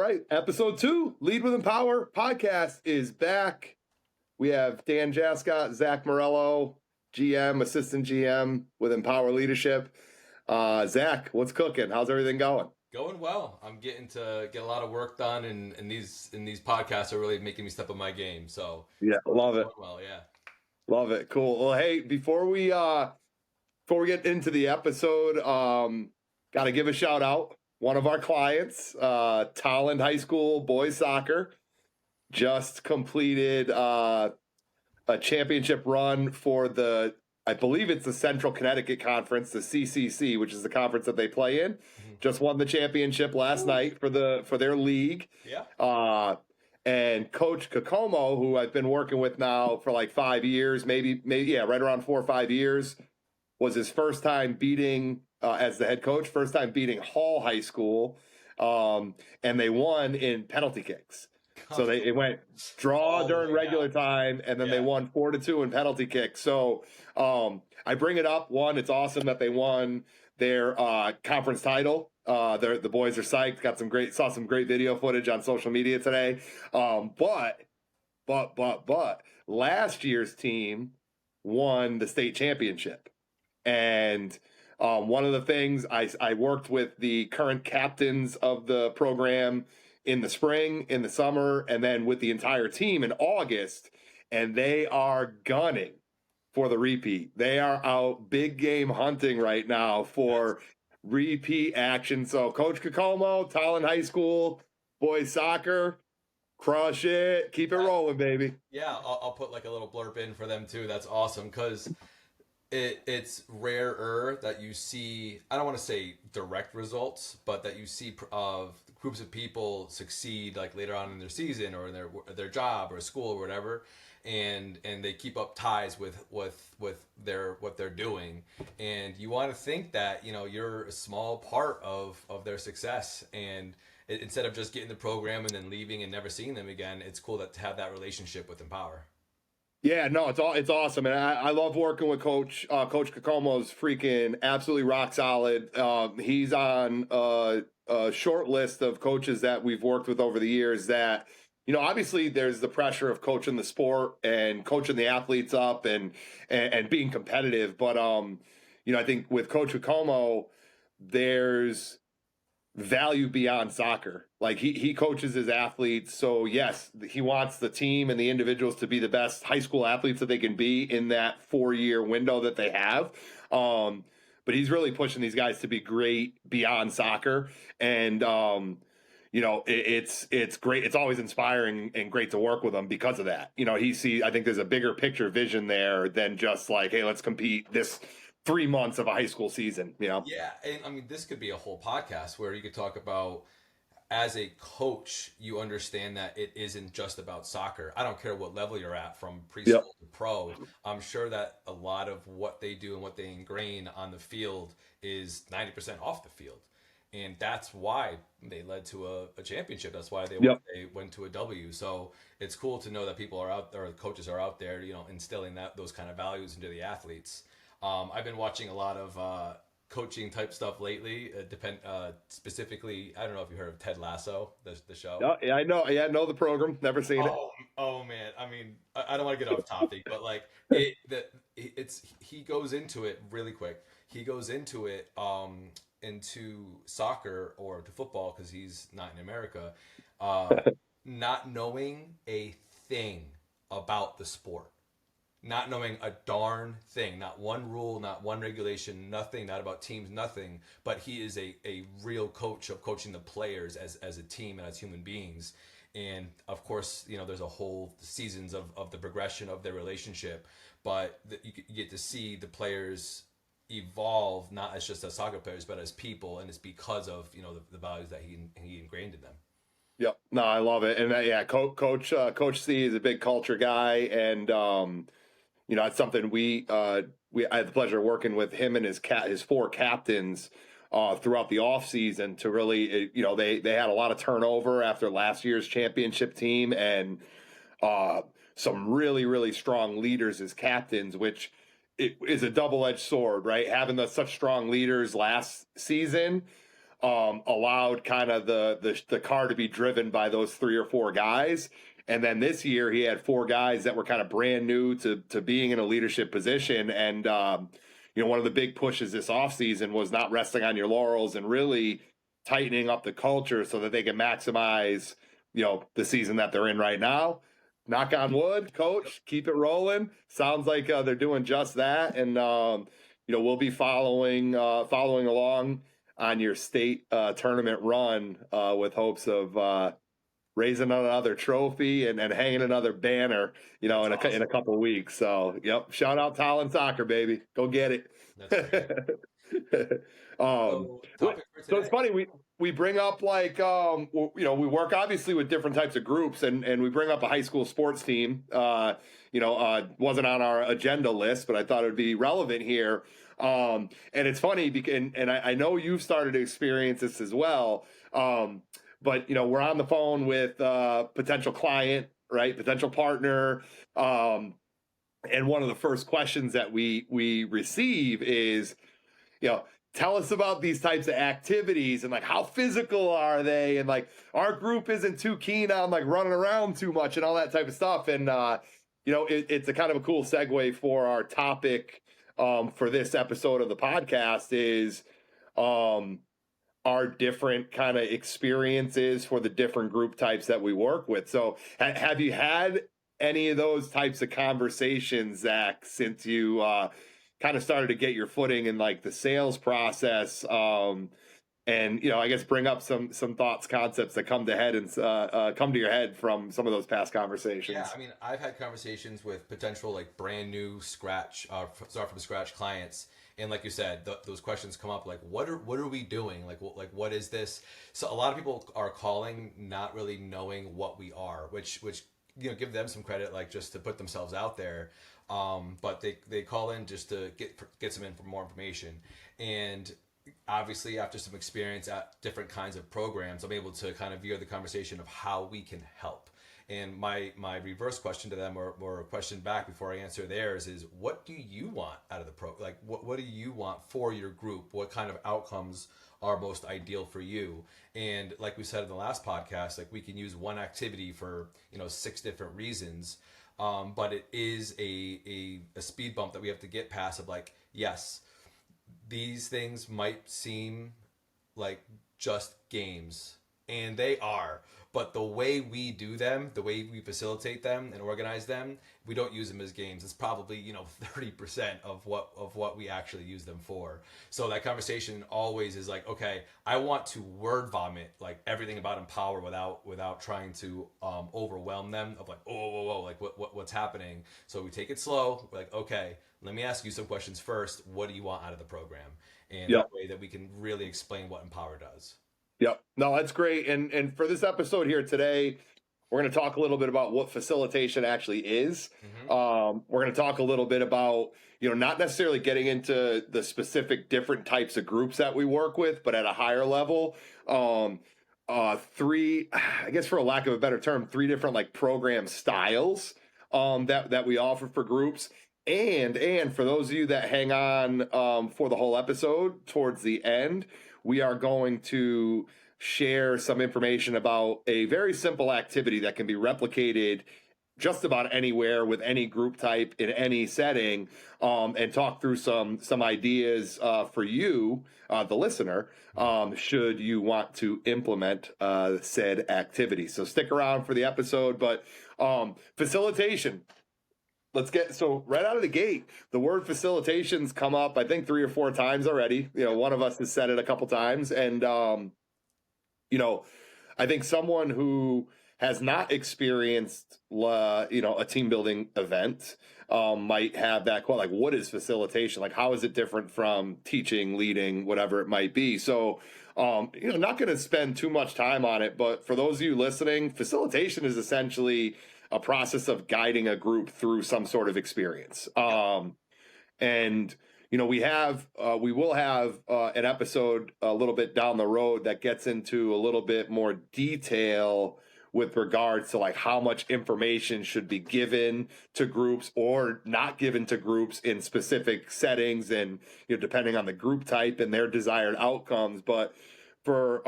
right. Episode 2, Lead with Empower podcast is back. We have Dan Jaskot, Zack Morello, GM, assistant GM with Empower Leadership. Zack, what's cooking? How's everything going? Going well. I'm getting to get a lot of work done, and these podcasts are really making me step up my game. So Yeah, love it. going well, yeah. Love it. Cool. Well, hey, before we get into the episode, got to give a shout out. One of our clients, Tolland High School boys soccer, just completed a championship run for I believe it's the Central Connecticut Conference, the CCC, which is the conference that they play in. Mm-hmm. Just won the championship last night for their league. Yeah. And Coach Kokomo, who I've been working with now for like 5 years, maybe right around 4 or 5 years, was his first time beating as the head coach, first time beating Hall High School, and they won in penalty kicks. So it went draw during regular time, and then they won 4-2 in penalty kicks. So I bring it up. One, it's awesome that they won their conference title. The boys are psyched. Saw some great video footage on social media today. But last year's team won the state championship, and one of the things I worked with the current captains of the program in the spring, in the summer, and then with the entire team in August, and they are gunning for the repeat. They are out big game hunting right now for repeat action. So Coach Kokomo, Tolland High School, boys soccer, crush it. Keep it rolling, baby. Yeah, I'll put like a little blurb in for them too. That's awesome because it's rarer that you see, I don't want to say direct results, but that you see groups of people succeed like later on in their season or in their job or school or whatever, and they keep up ties with what they're doing, and you want to think that you're a small part of their success, and instead of just getting the program and then leaving and never seeing them again, it's cool to have that relationship with Empower. Yeah, no, it's awesome, and I love working with Coach. Coach Kokomo's freaking absolutely rock solid. He's on a short list of coaches that we've worked with over the years that, obviously there's the pressure of coaching the sport and coaching the athletes up and being competitive. But, I think with Coach Kokomo, there's value beyond soccer. Like he coaches his athletes. So yes, he wants the team and the individuals to be the best high school athletes that they can be in that 4-year window that they have. But he's really pushing these guys to be great beyond soccer. And, it's great. It's always inspiring and great to work with him because of that. I think there's a bigger picture vision there than just like, hey, let's compete this 3 months of a high school season. Yeah. And I mean, this could be a whole podcast where you could talk about, as a coach, you understand that it isn't just about soccer. I don't care what level you're at, from preschool to pro. I'm sure that a lot of what they do and what they ingrain on the field is 90% off the field. And that's why they led to a championship. That's why they went to a W. So it's cool to know that people are out there, coaches are out there, instilling those kind of values into the athletes. I've been watching a lot of coaching type stuff lately. Specifically, I don't know if you heard of Ted Lasso, the show. No, yeah, I know. Yeah, I know the program. Never seen it. Oh man. I mean, I don't want to get off topic, but like he goes into it really quick. He goes into it into soccer or to football because he's not in America, not knowing a thing about the sport. Not knowing a darn thing, not one rule, not one regulation, nothing, not about teams, nothing. But he is a real coach of coaching the players as a team and as human beings. And of course, there's a whole seasons of the progression of their relationship. But you get to see the players evolve, not as just as soccer players, but as people. And it's because of, the values that he ingrained in them. Yep. No, I love it. And Coach C is a big culture guy. And, it's something I had the pleasure of working with him and his 4 captains throughout the off season to really, they had a lot of turnover after last year's championship team, and some really, really strong leaders as captains, which it is a double-edged sword, right? Having such strong leaders last season allowed kind of the car to be driven by those 3 or 4 guys. And then this year he had 4 guys that were kind of brand new to being in a leadership position. And one of the big pushes this offseason was not resting on your laurels and really tightening up the culture so that they can maximize, the season that they're in right now. Knock on wood, coach, keep it rolling. Sounds like they're doing just that. And we'll be following along on your state tournament run with hopes of raising another trophy and hanging another banner, in a couple of weeks. So, yep. Shout out Tolland soccer, baby. Go get it. That's great. So, topic for today. So it's funny. We bring up we work obviously with different types of groups, and we bring up a high school sports team. Wasn't on our agenda list, but I thought it would be relevant here. And it's funny because, and I know you've started to experience this as well. But we're on the phone with a potential client, right? Potential partner. And one of the first questions that we receive is, tell us about these types of activities and how physical are they? And our group isn't too keen on running around too much and all that type of stuff. And, it's a kind of a cool segue for our topic for this episode of the podcast is, our different kind of experiences for the different group types that we work with. So have you had any of those types of conversations, Zach, since you kind of started to get your footing in the sales process? And I guess bring up some thoughts, concepts that come to your head from some of those past conversations. Yeah, I mean, I've had conversations with potential brand new start from scratch clients, and like you said, those questions come up what are we doing? What is this? So a lot of people are calling not really knowing what we are, which give them some credit, just to put themselves out there. But they call in just to get some more information. And obviously after some experience at different kinds of programs, I'm able to kind of veer the conversation of how we can help. And my reverse question to them, or a question back before I answer theirs, is what do you want out of the program? What do you want for your group? What kind of outcomes are most ideal for you? And like we said in the last podcast, we can use one activity for 6 different reasons, but it is a speed bump that we have to get past of yes, these things might seem like just games, and they are, but the way we do them, the way we facilitate them and organize them, we don't use them as games. It's probably 30% of what we actually use them for. So that conversation always is okay, I want to word vomit everything about Empower without trying to overwhelm them of whoa, what's happening. So we take it slow. We're okay, let me ask you some questions first. What do you want out of the program? And that way that we can really explain what Empower does. Yep. No, that's great. And for this episode here today, we're going to talk a little bit about what facilitation actually is. Mm-hmm. We're going to talk a little bit about, not necessarily getting into the specific different types of groups that we work with, but at a higher level, 3, I guess for a lack of a better term, 3 different program styles that we offer for groups. And for those of you that hang on for the whole episode towards the end, we are going to share some information about a very simple activity that can be replicated just about anywhere with any group type in any setting, and talk through some ideas for you, the listener, should you want to implement said activity. So stick around for the episode, but facilitation. So right out of the gate, the word facilitation's come up, I think 3 or 4 times already. One of us has said it a couple times. And, I think someone who has not experienced, a team building event might have that quote, what is facilitation? How is it different from teaching, leading, whatever it might be? So, not going to spend too much time on it, but for those of you listening, facilitation is essentially a process of guiding a group through some sort of experience. And we will have an episode a little bit down the road that gets into a little bit more detail with regards to how much information should be given to groups or not given to groups in specific settings, and depending on the group type and their desired outcomes. But for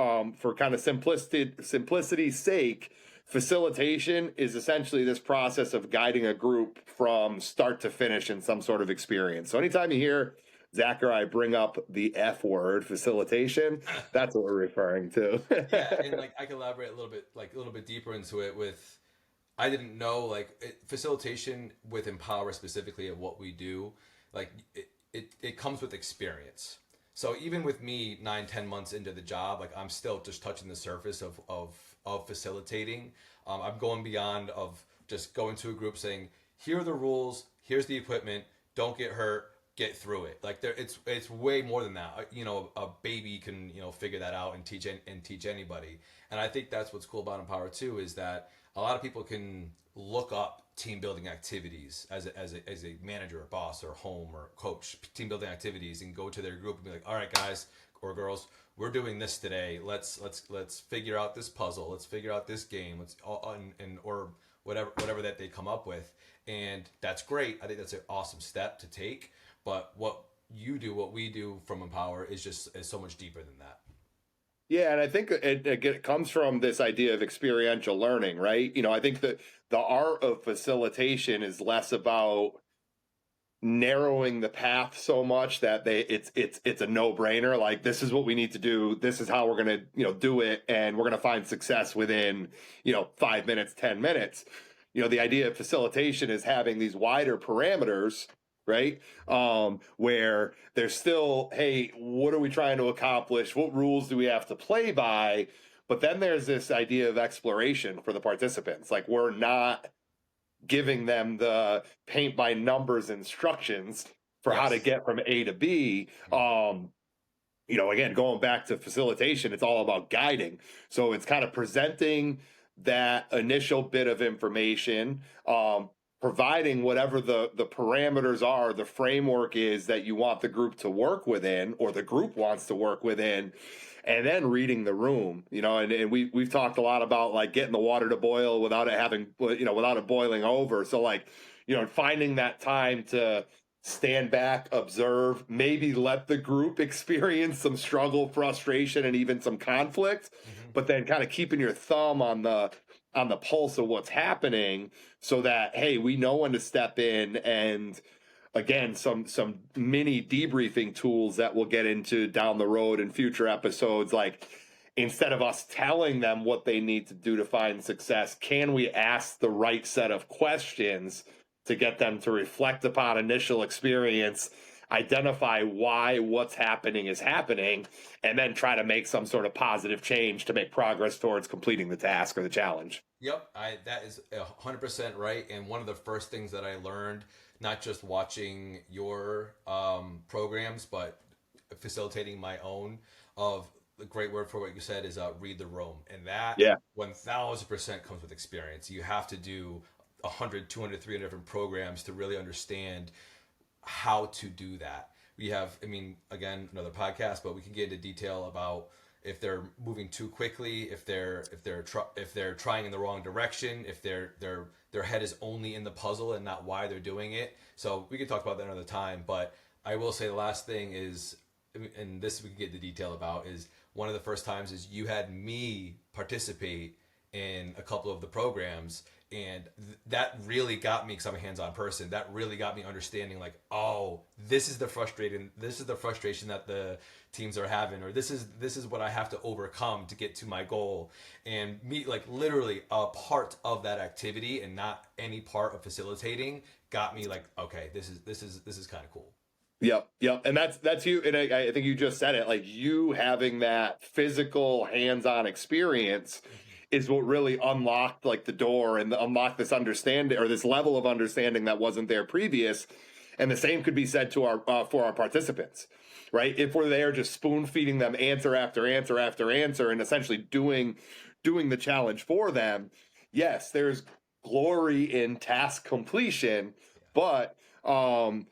kind of simplicity's sake, facilitation is essentially this process of guiding a group from start to finish in some sort of experience. So anytime you hear Zach or I bring up the F word, facilitation, that's what we're referring to. Yeah, and like I can elaborate a little bit, like a little bit deeper into it with I didn't know facilitation with Empower specifically of what we do, like it comes with experience. So even with me 9, 10 months into the job, like I'm still just touching the surface of facilitating. I'm going beyond of just going to a group saying, here are the rules, here's the equipment, don't get hurt, get through it. Like there, it's way more than that. You know, a baby can figure that out and teach anybody. And I think that's what's cool about Empower too is that a lot of people can look up team building activities as a manager or boss or home or coach, team building activities, and go to their group and be like, all right guys or girls, we're doing this today, let's figure out this puzzle, let's figure out this game, let's and or whatever that they come up with. And that's great. I think that's an awesome step to take, but what we do from Empower is so much deeper than that. Yeah, and I think it comes from this idea of experiential learning, right? I think that the art of facilitation is less about narrowing the path so much that it's a no-brainer. Like, this is what we need to do, this is how we're gonna do it, and we're gonna find success within 5 minutes, 10 minutes. The idea of facilitation is having these wider parameters, right? Where there's still, hey, what are we trying to accomplish? What rules do we have to play by? But then there's this idea of exploration for the participants. Like, we're not giving them the paint by numbers instructions for how to get from A to B. Again, going back to facilitation, it's all about guiding. So it's kind of presenting that initial bit of information, providing whatever the parameters are, the framework is that you want the group to work within, or the group wants to work within, and then reading the room. And we've talked a lot about like getting the water to boil without it having, without it boiling over. So like, finding that time to stand back, observe, maybe let the group experience some struggle, frustration, and even some conflict, but then kind of keeping your thumb on the pulse of what's happening, so that, hey, we know when to step in. And again, some mini debriefing tools that we'll get into down the road in future episodes. Like, instead of us telling them what they need to do to find success, can we ask the right set of questions to get them to reflect upon initial experience, identify why what's happening is happening, and then try to make some sort of positive change to make progress towards completing the task or the challenge. Yep, that is 100% right. And one of the first things that I learned, not just watching your programs, but facilitating my own, of the great word for what you said is read the room. And that 1000% comes with experience. You have to do 100, 200, 300 different programs to really understand how to do that. We have, again, another podcast, but we can get into detail about if they're moving too quickly, if they're trying in the wrong direction, if their head is only in the puzzle and not why they're doing it. So we can talk about that another time. But I will say the last thing is, and this we can get into detail about, is one of the first times is you had me participate in a couple of the programs. And that really got me, because I'm a hands-on person, that really got me understanding, like, oh, this is the frustration that the teams are having, or this is what I have to overcome to get to my goal. And me, like, literally a part of that activity and not any part of facilitating got me like, okay, this is kind of cool. Yep. And that's you. And I think you just said it, like, you having that physical hands-on experience is what really unlocked like the door and unlocked this understanding, or this level of understanding that wasn't there previous. And the same could be said to our for our participants, right? If we're there just spoon feeding them answer after answer after answer and essentially doing the challenge for them, yes, there's glory in task completion, but I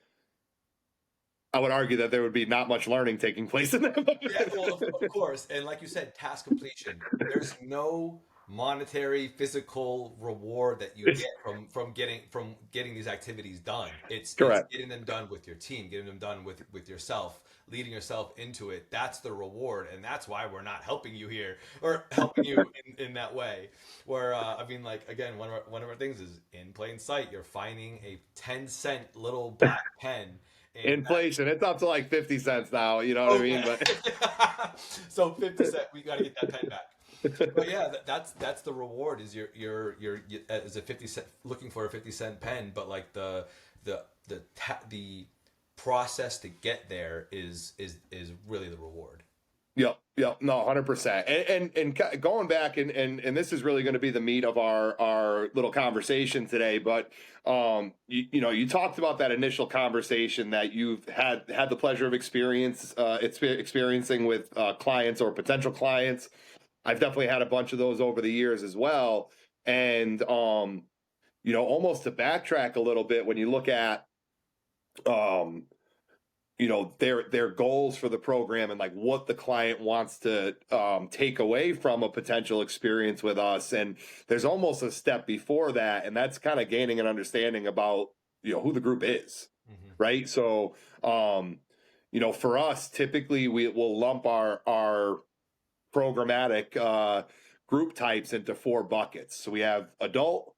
would argue that there would be not much learning taking place in that moment. Yeah, well, of course. And like you said, task completion. There's no monetary physical reward that you get from getting these activities done. It's Correct. getting them done with your team, getting them done with yourself, leading yourself into it. That's the reward, and that's why we're not helping you here or helping you in that way. Where I mean, like, again, one of our things is in plain sight. You're finding a 10-cent little black pen, and Inflation, it's up to like 50 cents now, you know what I mean? okay. But So 50 cent, we got to get that pen back. But yeah, that's the reward is you're as a 50 cent looking for a 50-cent pen, but like the process to get there is really the reward. Yep, yep, no, 100%. And going back and this is really going to be the meat of our little conversation today. But you know, you talked about that initial conversation that you've had the pleasure of experiencing with clients or potential clients. I've definitely had a bunch of those over the years as well. And you know, almost to backtrack a little bit, when you look at um you know their goals for the program and like what the client wants to take away from a potential experience with us, and there's almost a step before that, and that's kind of gaining an understanding about, you know, who the group is, Hmm. right? So you know, for us, typically we will lump our programmatic group types into four buckets. So we have adult,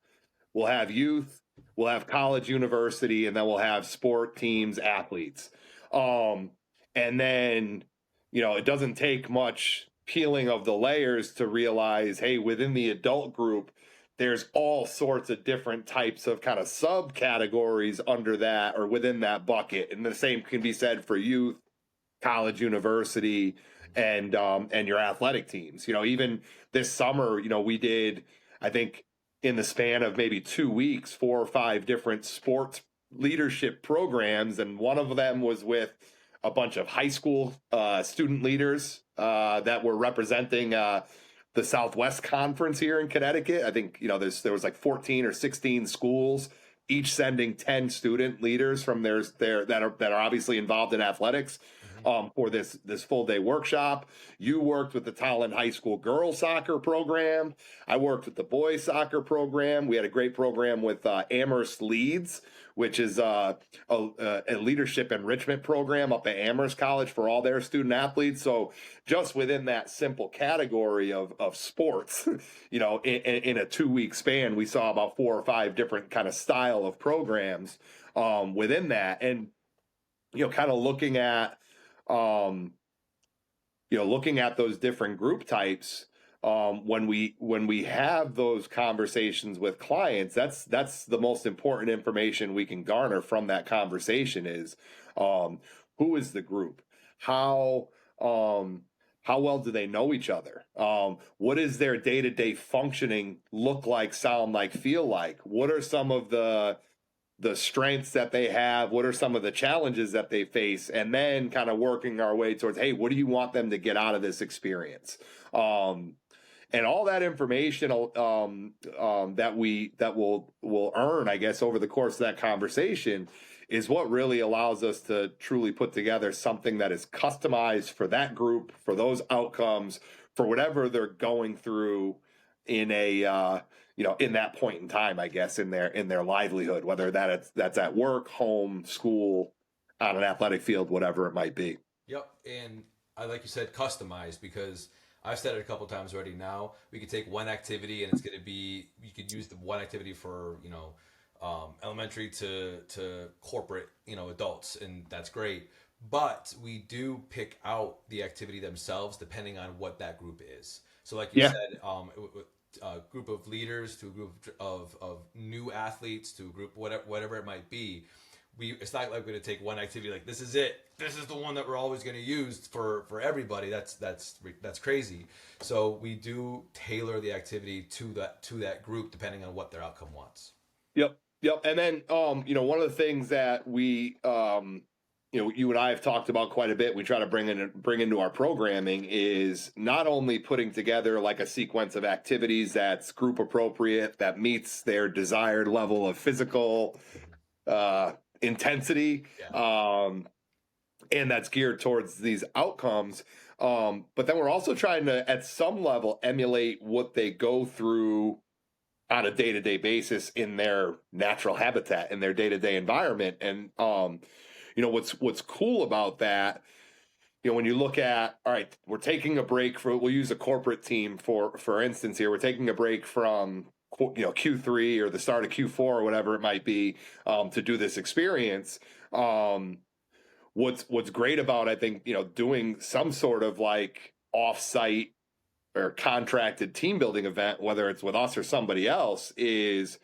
we'll have youth, we'll have college, university, and then we'll have sport teams, athletes. Um, and then, you know, it doesn't take much peeling of the layers to realize, hey, within the adult group, there's all sorts of different types of kind of subcategories under that or within that bucket. And the same can be said for youth, college, university, and your athletic teams. You know, even this summer, you know, we did, I think, in the span of maybe 2 weeks, 4 or 5 different sports leadership programs, and one of them was with a bunch of high school student leaders that were representing the Southwest Conference here in Connecticut. I think, you know, there was like 14 or 16 schools, each sending 10 student leaders from their that are obviously involved in athletics Hmm. for this full day workshop. You worked with the Tolland High School girls soccer program. I worked with the boys soccer program. We had a great program with Amherst Leads, which is a leadership enrichment program up at Amherst College for all their student athletes. So just within that simple category of sports, you know, in a 2 week span, we saw about 4 or 5 different kind of style of programs within that. And, you know, kind of um, looking at those different group types, when we have those conversations with clients, that's the most important information we can garner from that conversation is who is the group, how how well do they know each other, what is their day-to-day functioning look like, sound like, feel like, what are some of the strengths that they have, what are some of the challenges that they face, and then kind of working our way towards, hey, what do you want them to get out of this experience, and all that information that we'll earn, I guess, over the course of that conversation is what really allows us to truly put together something that is customized for that group, for those outcomes, for whatever they're going through in a you know, in that point in time, I guess, in their livelihood, whether that's at work, home, school, on an athletic field, whatever it might be. Yep, and I like you said, customized because I've said it a couple times already. Now we could take one activity, and it's going to be you could use the one activity for elementary to corporate adults, and that's great. But we do pick out the activity themselves depending on what that group is. So, like you Yeah. said, a group of leaders to a group of new athletes to a group whatever it might be. It's not like we're going to take one activity like this is it. This is the one that we're always going to use for everybody. That's crazy. So we do tailor the activity to that group depending on what their outcome wants. Yep. Yep. And then, you know, one of the things that we, you know, you and I have talked about quite a bit, we try to bring into our programming is not only putting together like a sequence of activities that's group appropriate, that meets their desired level of physical intensity, Yeah. and that's geared towards these outcomes, But then we're also trying to, at some level, emulate what they go through on a day-to-day basis in their natural habitat, in their day-to-day environment. And what's cool about that, when you look at, all right, we're taking a break for, we'll use a corporate team for instance here, we're taking a break from Q3 or the start of Q4 or whatever it might be, to do this experience. What's great about, I think, doing some sort of like off-site or contracted team building event, whether it's with us or somebody else, is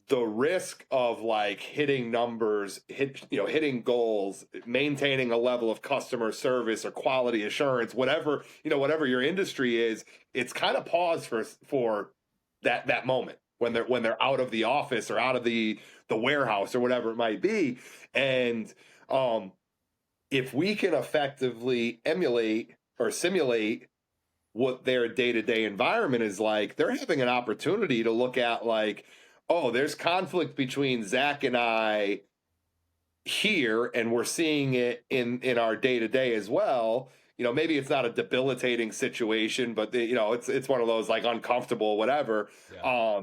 the risk of like hitting numbers, hitting goals, maintaining a level of customer service or quality assurance, whatever your industry is. It's kind of paused for that moment when they're out of the office or out of the warehouse or whatever it might be. And if we can effectively emulate or simulate what their day-to-day environment is like, they're having an opportunity to look at like, oh, there's conflict between Zach and I here, and we're seeing it in our day-to-day as well. Maybe it's not a debilitating situation, but it's one of those like uncomfortable, whatever. Yeah.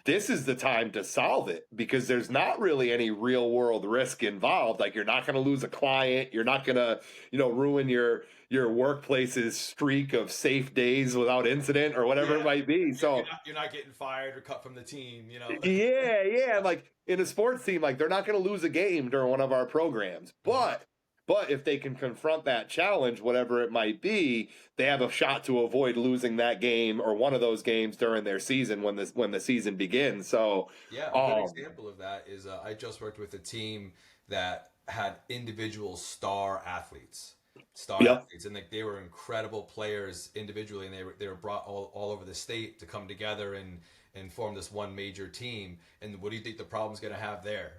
This is the time to solve it because there's not really any real world risk involved. Like, you're not going to lose a client. You're not going to, ruin your workplace's streak of safe days without incident or whatever it might be. So You're not getting fired or cut from the team, yeah. Like in a sports team, like they're not going to lose a game during one of our programs, but if they can confront that challenge, whatever it might be, they have a shot to avoid losing that game or one of those games during their season when the season begins. So, Yeah, a good example of that is I just worked with a team that had individual star yep, athletes, and like they were incredible players individually, and they were brought all over the state to come together and form this one major team. And what do you think the problem's going to have there?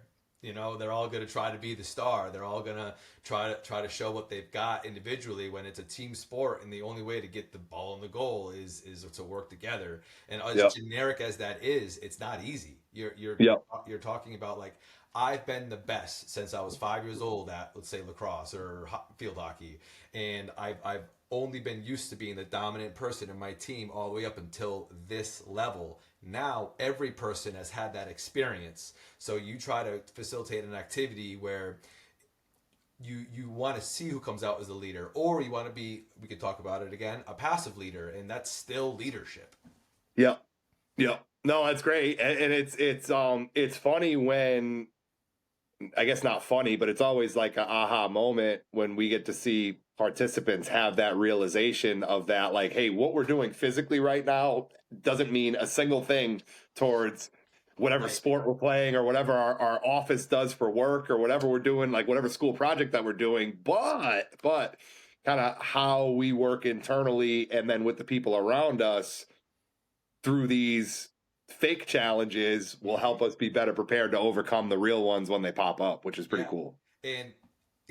They're all going to try to be the star. They're all going to try to show what they've got individually when it's a team sport, and the only way to get the ball in the goal is to work together. And yep, as generic as that is, it's not easy. yep, You're talking about like I've been the best since I was 5 years old at, let's say, lacrosse or field hockey, and I've only been used to being the dominant person in my team all the way up until this level. Now every person has had that experience, so you try to facilitate an activity where you want to see who comes out as the leader, or you want to be, we could talk about it again, a passive leader, and that's still leadership. yep, yep. No, that's great, and it's funny when, I guess not funny, but it's always like an aha moment when we get to see participants have that realization of that, like, hey, what we're doing physically right now doesn't mean a single thing towards whatever Right. sport we're playing or whatever our office does for work or whatever we're doing, like whatever school project that we're doing, but kind of how we work internally and then with the people around us through these fake challenges will help us be better prepared to overcome the real ones when they pop up, which is pretty Yeah. cool. And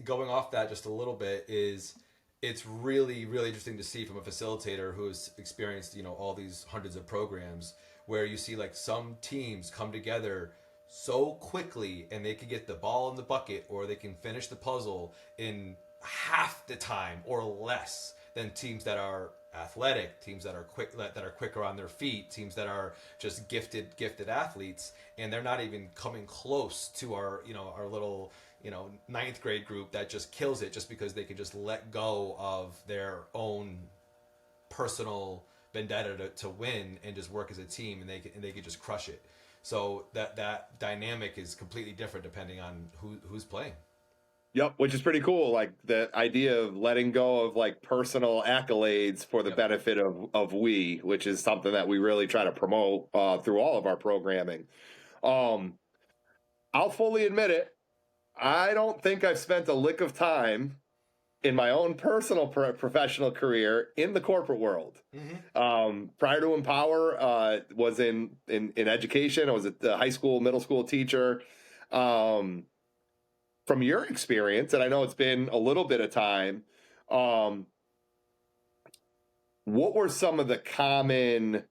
going off that just a little bit is it's really, really interesting to see from a facilitator who's experienced, all these hundreds of programs where you see like some teams come together so quickly and they can get the ball in the bucket or they can finish the puzzle in half the time or less than teams that are athletic, teams that are quicker on their feet, teams that are just gifted athletes, and they're not even coming close to our little ninth grade group that just kills it just because they can just let go of their own personal vendetta to win and just work as a team, and they could just crush it. So that dynamic is completely different depending on who's playing. Yep, which is pretty cool. Like the idea of letting go of like personal accolades for the Yep. benefit of we, which is something that we really try to promote through all of our programming. Um, I'll fully admit it. I don't think I've spent a lick of time in my own personal professional career in the corporate world. Mm-hmm. Prior to Empower, was in education. I was a high school, middle school teacher. Um, from your experience, and I know it's been a little bit of time, um, what were some of the common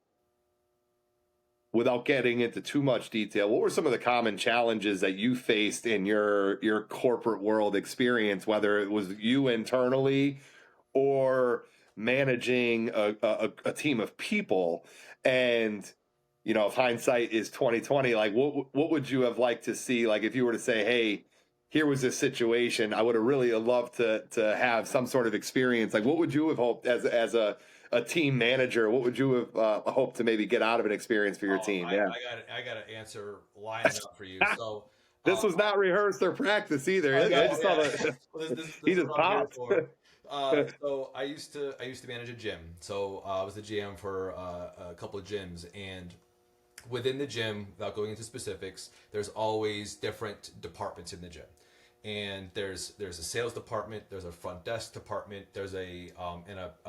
without getting into too much detail, what were some of the common challenges that you faced in your corporate world experience, whether it was you internally or managing a team of people? And if hindsight is 2020, like what would you have liked to see? Like if you were to say, hey, here was this situation, I would have really loved to have some sort of experience. Like what would you have hoped as a team manager? What would you have hoped to maybe get out of an experience for your Oh, team? Yeah. I got to answer lining up for you. So, This was not rehearsed or practice either. I I know, just saw yeah. the Well, this he is just what I'm here popped. for. So I used to manage a gym. So I was the GM for a couple of gyms, and within the gym, without going into specifics, there's always different departments in the gym. And there's a sales department, there's a front desk department, there's a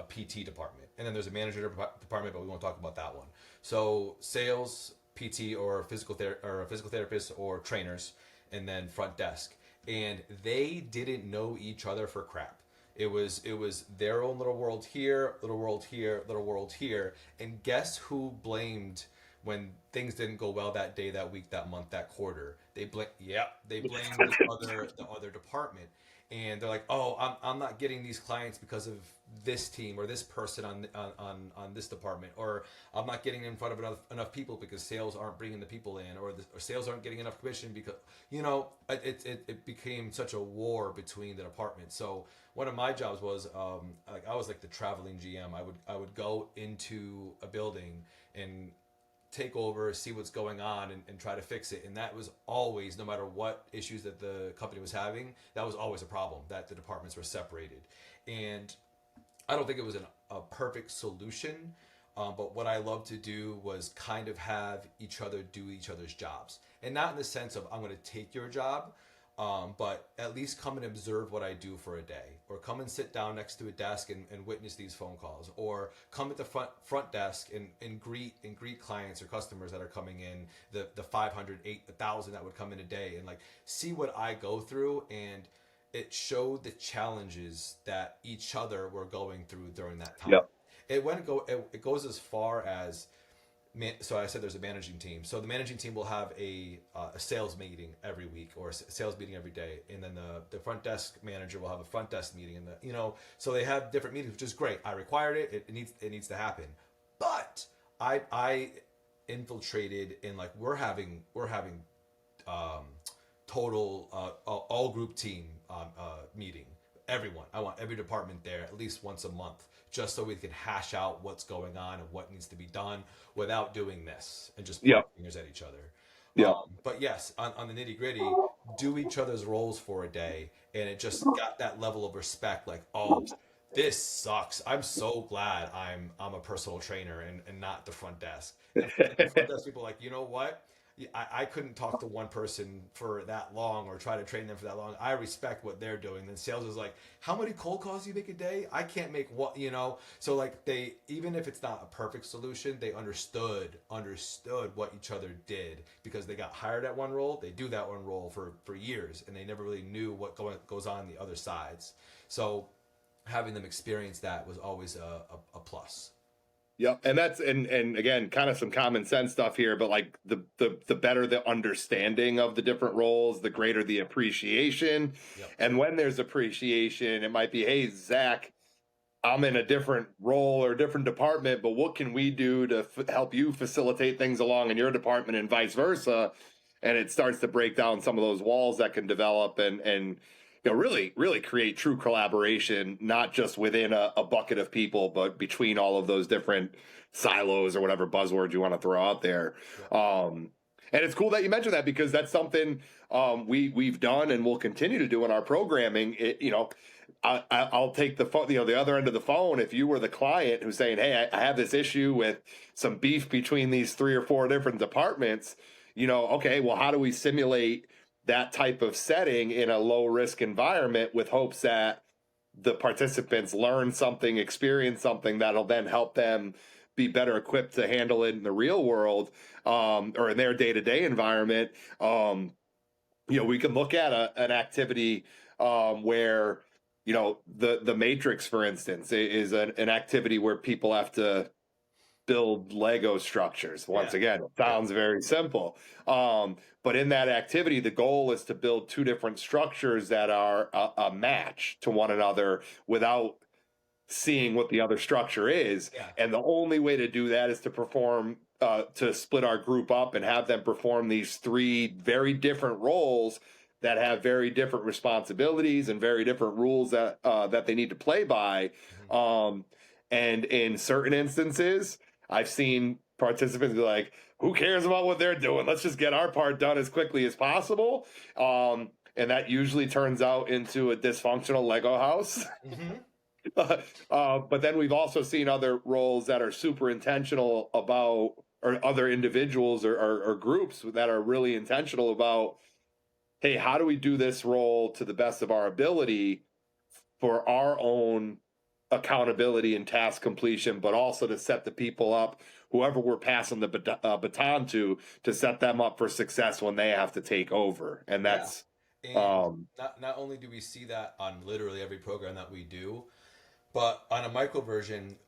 PT department, and then there's a manager department, but we won't talk about that one. So sales, PT, or a physical therapist or trainers, and then front desk, and they didn't know each other for crap. It was their own little world here, little world here, little world here, and guess who blamed when things didn't go well that day, that week, that month, that quarter? They blamed the other department, and they're like, oh, I'm not getting these clients because of this team or this person on this department, or I'm not getting in front of enough people because sales aren't bringing the people in, or sales aren't getting enough commission because it became such a war between the departments. So one of my jobs was like I was like the traveling GM. I would go into a building and take over, see what's going on, and try to fix it. And that was always, no matter what issues that the company was having, that was always a problem, that the departments were separated. And I don't think it was a perfect solution, but what I loved to do was kind of have each other do each other's jobs. And not in the sense of I'm going to take your job, but at least come and observe what I do for a day, or come and sit down next to a desk and witness these phone calls, or come at the front desk and greet clients or customers that are coming in, the 500, 1,000 that would come in a day, and like see what I go through. And it showed the challenges that each other were going through during that time. Yep. It goes as far as, so I said there's a managing team. So the managing team will have a sales meeting every week, or a sales meeting every day, and then the front desk manager will have a front desk meeting, and so they have different meetings, which is great. I required it. It needs to happen. But I infiltrated in, like, we're having total all group team meeting. Everyone. I want every department there at least once a month, just so we can hash out what's going on and what needs to be done without doing this and just pointing fingers at each other. Yeah. But yes, on the nitty gritty, do each other's roles for a day, and it just got that level of respect. Like, oh, this sucks. I'm so glad I'm a personal trainer and not the front desk. And the front desk people are like, you know what? I couldn't talk to one person for that long or try to train them for that long. I respect what they're doing. Then sales is like, how many cold calls do you make a day? I can't make what. So like, they, even if it's not a perfect solution, they understood what each other did, because they got hired at one role. They do that one role for years, and they never really knew what goes on the other sides. So having them experience that was always a plus. Yep. And that's and again, kind of some common sense stuff here, but like the better the understanding of the different roles, the greater the appreciation. Yep. And when there's appreciation, it might be, hey, Zach, I'm in a different role or different department, but what can we do to help you facilitate things along in your department, and vice versa? And it starts to break down some of those walls that can develop, and really create true collaboration, not just within a bucket of people, but between all of those different silos or whatever buzzwords you want to throw out there. And it's cool that you mentioned that, because that's something we've done and will continue to do in our programming. I'll take the phone, the other end of the phone. If you were the client who's saying, hey, I have this issue with some beef between these 3 or 4 different departments, okay, well, how do we simulate that type of setting in a low risk environment with hopes that the participants learn something, experience something that'll then help them be better equipped to handle it in the real world, or in their day-to-day environment. We can look at an activity where, the matrix, for instance, is an activity where people have to build Lego structures. Once Yeah. again, it sounds very simple. But in that activity, the goal is to build two different structures that are a match to one another without seeing what the other structure is. Yeah. And the only way to do that is to perform, to split our group up and have them perform these three very different roles that have very different responsibilities and very different rules that they need to play by. Mhm. And in certain instances, I've seen participants be like, "Who cares about what they're doing? Let's just get our part done as quickly as possible." And that usually turns out into a dysfunctional Lego house. Mhm. But then we've also seen other roles that are super intentional about, or other individuals or groups that are really intentional about, hey, how do we do this role to the best of our ability for our own accountability and task completion, but also to set the people up, whoever we're passing the baton to set them up for success when they have to take over. And Yeah. that's, And um, not only do we see that on literally every program that we do, but on a micro version,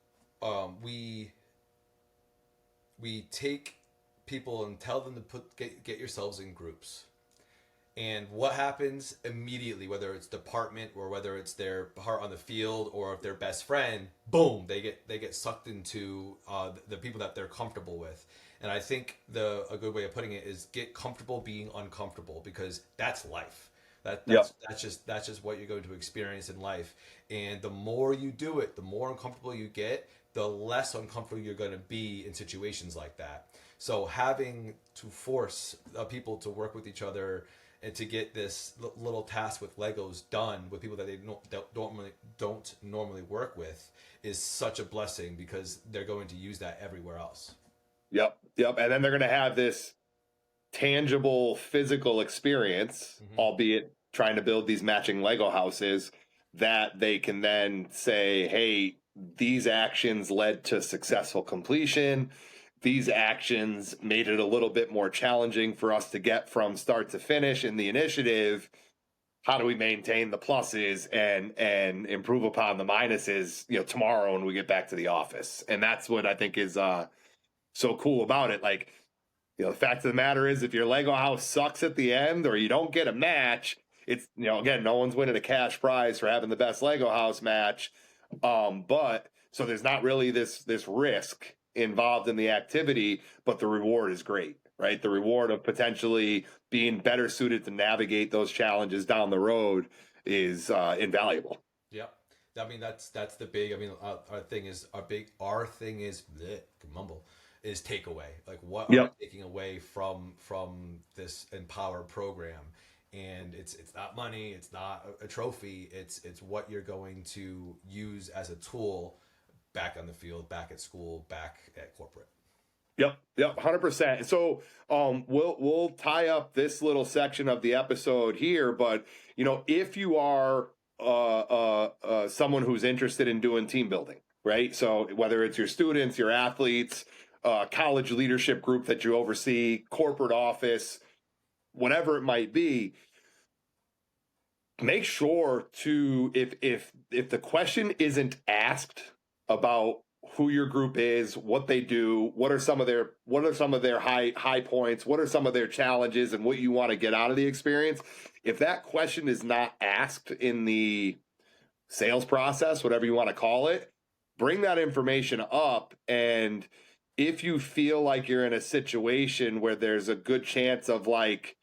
we take people and tell them to get yourselves in groups. And what happens immediately, whether it's department or whether it's their part on the field or if their best friend, boom, they get sucked into the people that they're comfortable with. And I think a good way of putting it is get comfortable being uncomfortable, because that's life. That yep, that's just what you're going to experience in life. And the more you do it, the more uncomfortable you get, the less uncomfortable you're going to be in situations like that. So having to force people to work with each other and to get this little task with Legos done with people that they don't normally work with is such a blessing, because they're going to use that everywhere else. yep. And then they're going to have this tangible physical experience, Mm-hmm. albeit trying to build these matching Lego houses, that they can then say, hey, these actions led to successful completion. These actions made it a little bit more challenging for us to get from start to finish in the initiative. How do we maintain the pluses and improve upon the minuses, tomorrow when we get back to the office? And that's what I think is so cool about it. Like, the fact of the matter is, if your Lego house sucks at the end or you don't get a match, it's, again, no one's winning a cash prize for having the best Lego house match. But so there's not really this risk involved in the activity, but the reward is great, right? The reward of potentially being better suited to navigate those challenges down the road is invaluable. Yep. I mean, that's the big. I mean, our thing is bleh, can mumble, is takeaway. Like, what are we Yep. taking away from this Empower program? And it's not money, it's not a trophy. It's what you're going to use as a tool back on the field, back at school, back at corporate. Yep, 100%. So, we'll tie up this little section of the episode here, but if you are someone who's interested in doing team building, right? So whether it's your students, your athletes, college leadership group that you oversee, corporate office, whatever it might be, make sure to, if the question isn't asked about who your group is, what they do, what are some of their high points, what are some of their challenges, and what you want to get out of the experience. If that question is not asked in the sales process, whatever you want to call it, bring that information up. And if you feel like you're in a situation where there's a good chance of like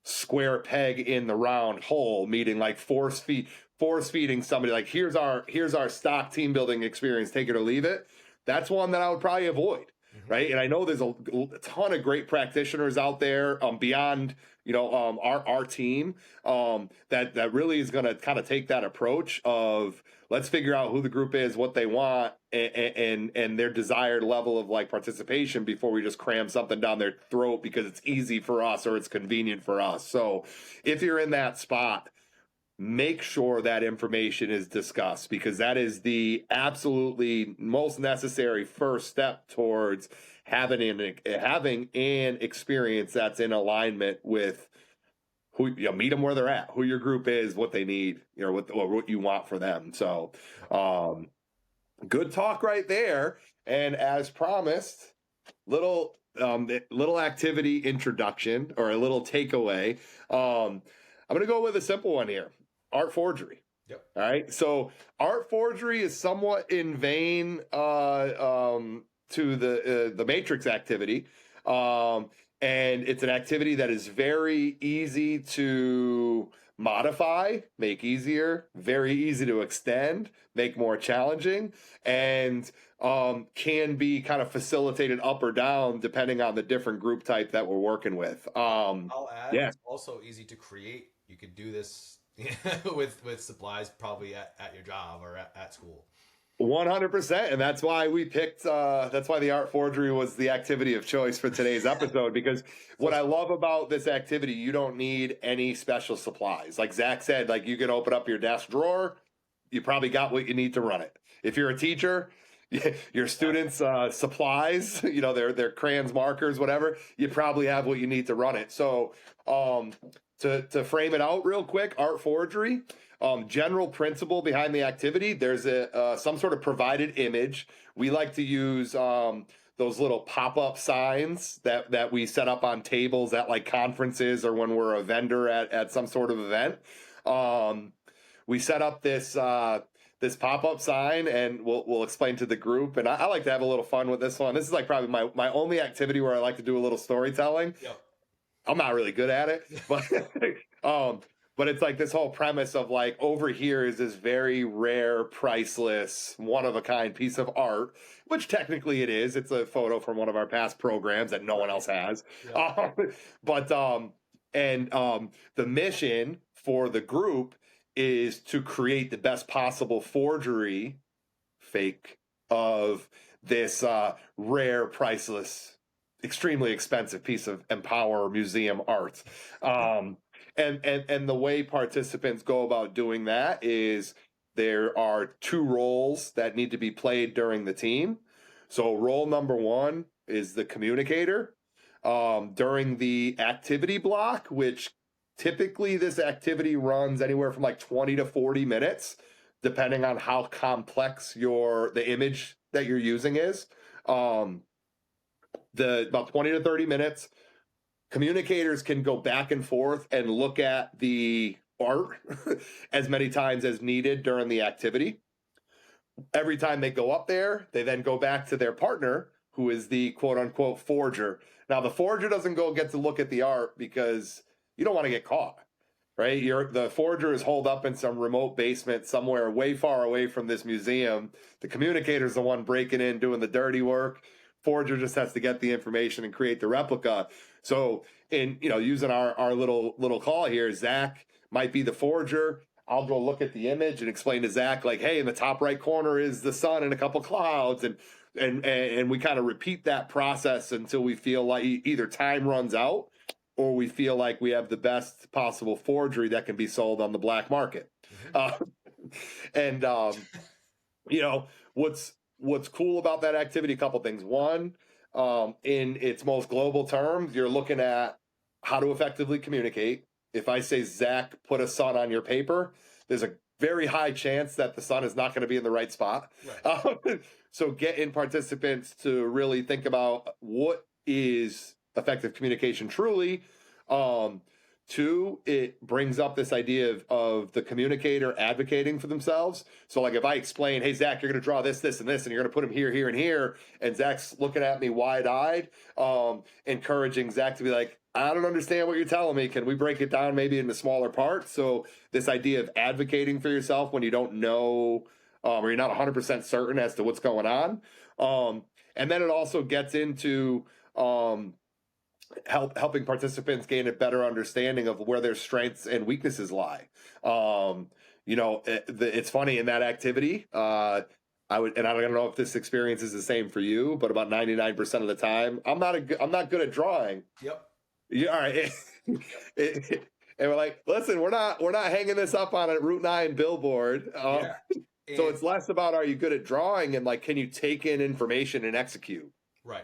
square peg in the round hole, meaning like force feeding somebody, like here's our stock team building experience, take it or leave it, that's one that I would probably avoid. Mm-hmm. Right. And I know there's a ton of great practitioners out there, beyond our team, that really is going to kind of take that approach of, let's figure out who the group is, what they want, and their desired level of like participation before we just cram something down their throat because it's easy for us or it's convenient for us. So if you're in that spot, make sure that information is discussed, because that is the absolutely most necessary first step towards having an experience that's in alignment with who, meet them where they're at, who your group is, what they need, what you want for them. So, good talk right there. And as promised, little little activity introduction or a little takeaway. I'm going to go with a simple one here: art forgery. Yep. All right. So art forgery is somewhat in vain to the matrix activity, and it's an activity that is very easy to modify, make easier, very easy to extend, make more challenging, and can be kind of facilitated up or down depending on the different group type that we're working with. I'll add, Yeah. it's also easy to create. You could do this with supplies probably at your job or at school. 100%, and that's why we picked. That's why the art forgery was the activity of choice for today's episode. Because what I love about this activity, you don't need any special supplies. Like Zach said, like you can open up your desk drawer. You probably got what you need to run it. If you're a teacher, your students' supplies, their crayons, markers, whatever, you probably have what you need to run it. So, to frame it out real quick, art forgery. General principle behind the activity, there's some sort of provided image. We like to use those little pop-up signs that we set up on tables at like conferences or when we're a vendor at some sort of event. We set up this pop-up sign, and we'll explain to the group. And I like to have a little fun with this one. This is like probably my only activity where I like to do a little storytelling. Yep. I'm not really good at it, but it's like this whole premise of like over here is this very rare, priceless, one of a kind piece of art, which technically it is. It's a photo from one of our past programs that no one else has. Yeah. The mission for the group is to create the best possible forgery fake of this rare, priceless, extremely expensive piece of Empower Museum art. And the way participants go about doing that is there are 2 roles that need to be played during the team. So role number 1 is the communicator. During the activity block, which typically this activity runs anywhere from like 20 to 40 minutes, depending on how complex the image that you're using is. About 20 to 30 minutes. Communicators can go back and forth and look at the art as many times as needed during the activity. Every time they go up there, they then go back to their partner, who is the quote unquote forger. Now, the forger doesn't get to look at the art because you don't want to get caught, right? The forger is holed up in some remote basement somewhere way far away from this museum. The communicator is the one breaking in, doing the dirty work. Forger just has to get the information and create the replica. So in using our little call here, Zach might be the forger. I'll go look at the image and explain to Zach, like, hey, in the top right corner is the sun and a couple clouds, and we kind of repeat that process until we feel like either time runs out or we feel like we have the best possible forgery that can be sold on the black market. What's cool about that activity, a couple things. One, in its most global terms, you're looking at how to effectively communicate. If I say, Zach, put a sun on your paper, there's a very high chance that the sun is not going to be in the right spot. Right. So get in participants to really think about what is effective communication truly. 2, it brings up this idea of the communicator advocating for themselves. So like if I explain, hey, Zach, you're going to draw this, this, and this, and you're going to put them here, here, and here, and Zach's looking at me wide-eyed, encouraging Zach to be like, I don't understand what you're telling me. Can we break it down maybe into smaller parts? So this idea of advocating for yourself when you don't know or you're not 100% certain as to what's going on. And then it also gets into helping participants gain a better understanding of where their strengths and weaknesses lie. It's funny in that activity. I don't know if this experience is the same for you, but about 99% of the time, I'm not good at drawing. Yep. Yeah. All right. And we're like, listen, we're not hanging this up on a Route 9 billboard. Yeah. So it's less about are you good at drawing and like can you take in information and execute. Right.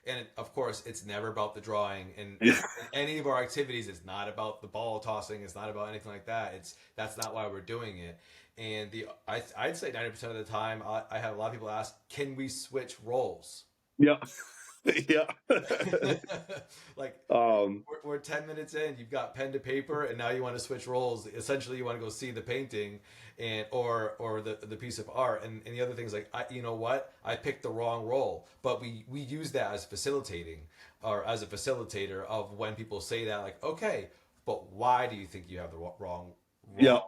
And of course, it's never about the drawing. And Yeah. in any of our activities, it's not about the ball tossing. It's not about anything like that. That's not why we're doing it. And I'd say 90% of the time, I have a lot of people ask, "Can we switch roles?" Yeah. Yeah. Like um, we're 10 minutes in, you've got pen to paper, and now you want to switch roles. Essentially, you want to go see the painting and or the piece of art. And the other thing is like, you know what? I picked the wrong role. But we use that as facilitating or as a facilitator of when people say that, like, okay, but why do you think you have the wrong yeah.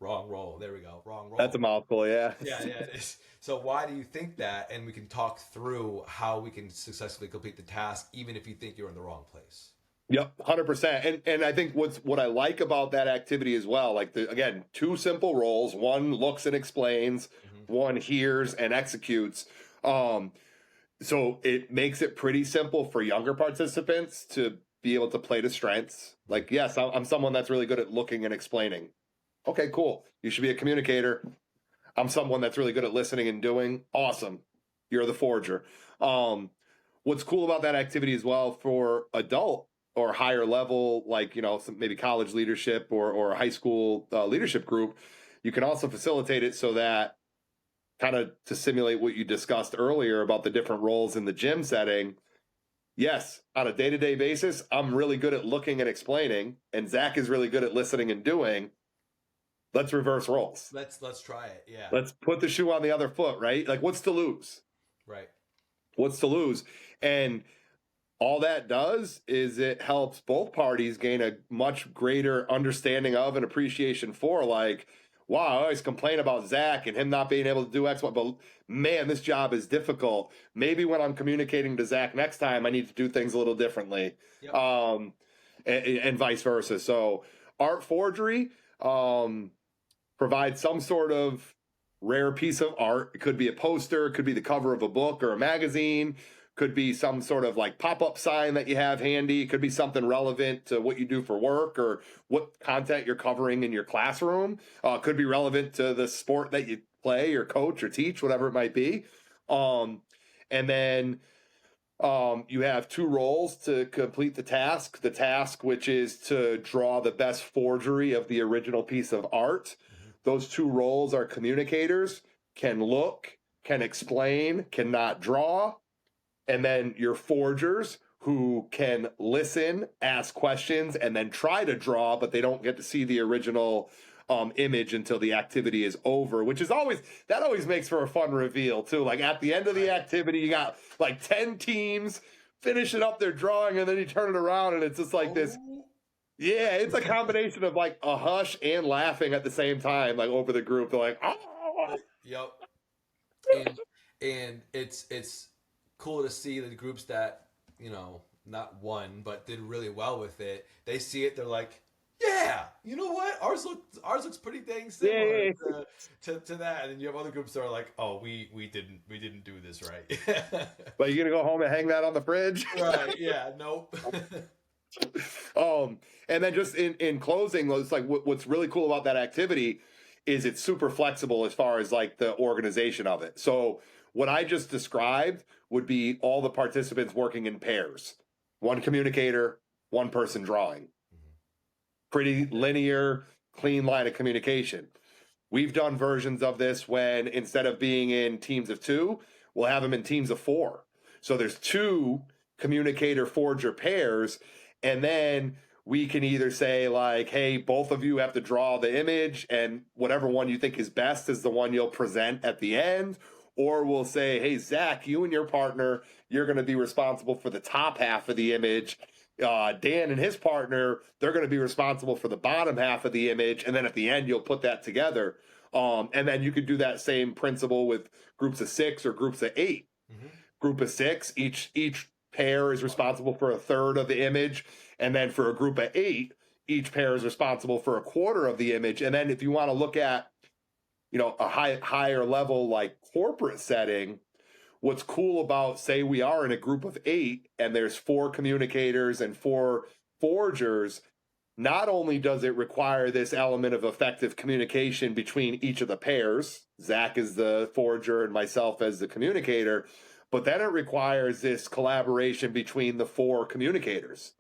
wrong role? There we go. Wrong role. That's a mouthful. Yeah. Yeah, yeah, it is. So why do you think that? And we can talk through how we can successfully complete the task, even if you think you're in the wrong place. Yep, 100%. And I think what I like about that activity as well, like again, two simple roles. One looks and explains, Mm-hmm. one hears and executes. So it makes it pretty simple for younger participants to be able to play to strengths. Like, yes, I'm someone that's really good at looking and explaining. Okay, cool. You should be a communicator. I'm someone that's really good at listening and doing. Awesome. You're the forger. What's cool about that activity as well for adult or higher level, like, maybe college leadership or a high school leadership group, you can also facilitate it so that kind of to simulate what you discussed earlier about the different roles in the gym setting. Yes, on a day-to-day basis, I'm really good at looking and explaining, and Zach is really good at listening and doing. Let's reverse roles. Let's try it. Yeah. Let's put the shoe on the other foot, right? Like, what's to lose? Right. What's to lose? And all that does is it helps both parties gain a much greater understanding of and appreciation for, like, wow, I always complain about Zach and him not being able to do X, Y, but man, this job is difficult. Maybe when I'm communicating to Zach next time, I need to do things a little differently. Yep. And vice versa. So Art Forgery provides some sort of rare piece of art. It could be a poster, it could be the cover of a book or a magazine, could be some sort of like pop-up sign that you have handy, it could be something relevant to what you do for work or what content you're covering in your classroom, could be relevant to the sport that you play or coach or teach, whatever it might be. And then you have two roles to complete the task which is to draw the best forgery of the original piece of art. Those two roles are communicators, can look, can explain, cannot draw. And then your forgers, who can listen, ask questions, and then try to draw, but they don't get to see the original image until the activity is over, which is always makes for a fun reveal too. Like at the end of the activity, you got like 10 teams finishing up their drawing, and then you turn it around and it's just like this. Yeah, it's a combination of like a hush and laughing at the same time, like over the group. They're like, oh. Yep. And it's cool to see the groups that, not won, but did really well with it. They see it, they're like, yeah, you know what? Ours looks pretty dang similar to that. And then you have other groups that are like, oh, we didn't do this right. But you're gonna go home and hang that on the fridge? Right, yeah, nope. And then just in closing, it's like what's really cool about that activity is it's super flexible as far as like the organization of it. So what I just described would be all the participants working in pairs, one communicator, one person drawing. Pretty linear, clean line of communication. We've done versions of this when instead of being in teams of 2, we'll have them in teams of 4. So there's 2 communicator forger pairs, and then we can either say like, hey, both of you have to draw the image, and whatever one you think is best is the one you'll present at the end. Or we'll say, hey, Zach, you and your partner, you're going to be responsible for the top half of the image. Dan and his partner, they're going to be responsible for the bottom half of the image. And then at the end, you'll put that together. And then you could do that same principle with groups of 6 or groups of 8. Mm-hmm. Group of 6, each pair is responsible for a third of the image. And then for a group of 8, each pair is responsible for a quarter of the image. And then if you want to look at, a higher level like corporate setting, what's cool about, say we are in a group of 8 and there's 4 communicators and 4 forgers, not only does it require this element of effective communication between each of the pairs, Zach is the forger and myself as the communicator, But then it requires this collaboration between the 4 communicators.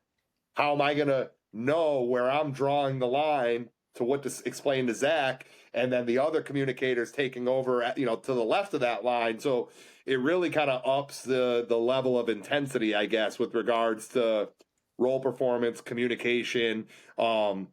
How am I going to know where I'm drawing the line to what to explain to Zach, and then the other communicators taking over at, to the left of that line? So it really kind of ups the level of intensity, I guess, with regards to role performance, communication, and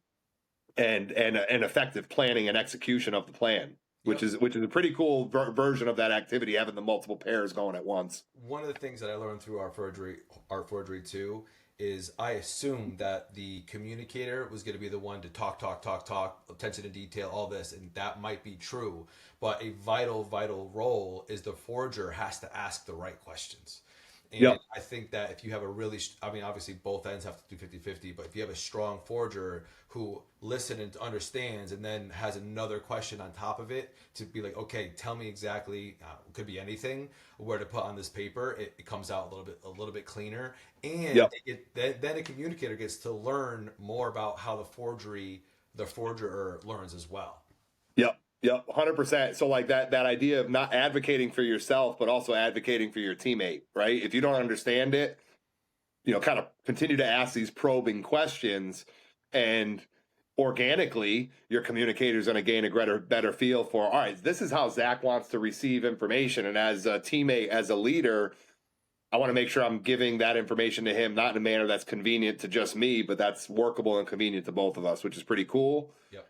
effective planning and execution of the plan, which is a pretty cool version of that activity, having the multiple pairs going at once. One of the things that I learned through Art Forgery 2 is I assumed that the communicator was going to be the one to talk, attention to detail, all this, and that might be true. But a vital role is the forger has to ask the right questions. And I think that if you have obviously both ends have to do 50-50, but if you have a strong forger who listens and understands and then has another question on top of it to be like, okay, tell me exactly, could be anything, where to put on this paper, it comes out a little bit cleaner. And then a communicator gets to learn more about how the forger learns as well. Yep, 100%. So like that idea of not advocating for yourself, but also advocating for your teammate, right? If you don't understand it, kind of continue to ask these probing questions, and organically, your communicator is going to gain a better feel for, all right, this is how Zach wants to receive information. And as a teammate, as a leader, I want to make sure I'm giving that information to him, not in a manner that's convenient to just me, but that's workable and convenient to both of us, which is pretty cool. Yep.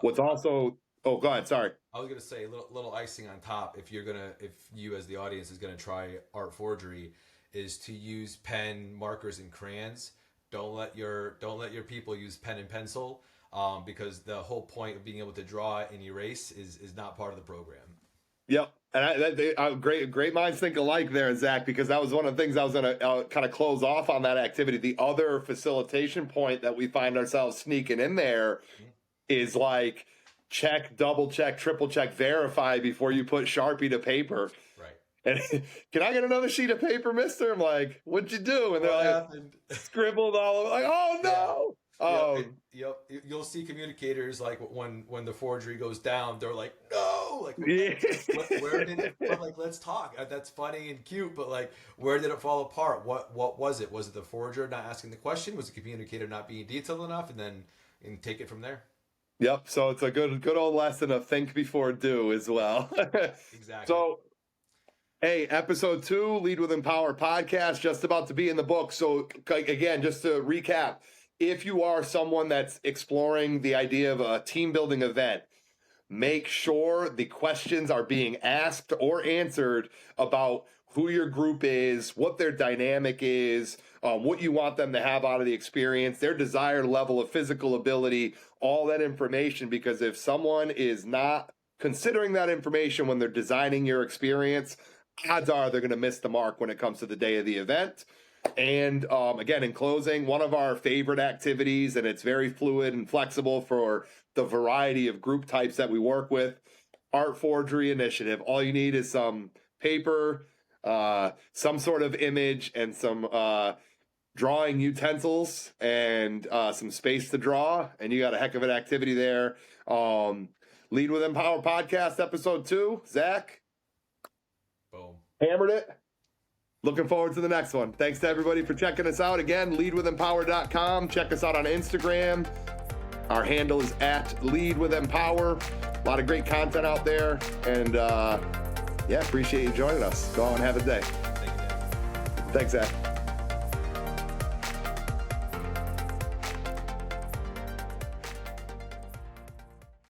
What's also, go ahead. Sorry. I was going to say a little icing on top. If you as the audience is going to try Art Forgery, is to use pen, markers, and crayons. Don't let your people use pen and pencil, because the whole point of being able to draw and erase is not part of the program. Yep. And great minds think alike there, Zach, because that was one of the things I was going to kind of close off on that activity. The other facilitation point that we find ourselves sneaking in there is like check, double check, triple check, verify before you put Sharpie to paper. Right. And can I get another sheet of paper, mister? I'm like, what'd you do? And they're scribbled all over, like, oh no. Yep. You'll see communicators like when the forgery goes down, they're like, no, like, where did it? But like, let's talk. That's funny and cute, but like, where did it fall apart? What was it? Was it the forger not asking the question? Was the communicator not being detailed enough? And take it from there. Yep. So it's a good old lesson of think before do as well. Exactly. So, hey, episode 2, Lead with Empower podcast, just about to be in the book. So again, just to recap, if you are someone that's exploring the idea of a team building event, make sure the questions are being asked or answered about who your group is, what their dynamic is, what you want them to have out of the experience, their desired level of physical ability, all that information. Because if someone is not considering that information when they're designing your experience, odds are they're going to miss the mark when it comes to the day of the event. And again, in closing, one of our favorite activities, and it's very fluid and flexible for the variety of group types that we work with, Art Forgery Initiative. All you need is some paper, some sort of image, and some drawing utensils, and some space to draw, and you got a heck of an activity there. Lead with Empower podcast, episode 2. Zach, boom, hammered it. Looking forward to the next one. Thanks to everybody for checking us out. Again, leadwithempower.com. Check us out on Instagram. Our handle is @leadwithempower. A lot of great content out there. And appreciate you joining us. Go on and have a day. Thank you, Dan. Thanks, Zach.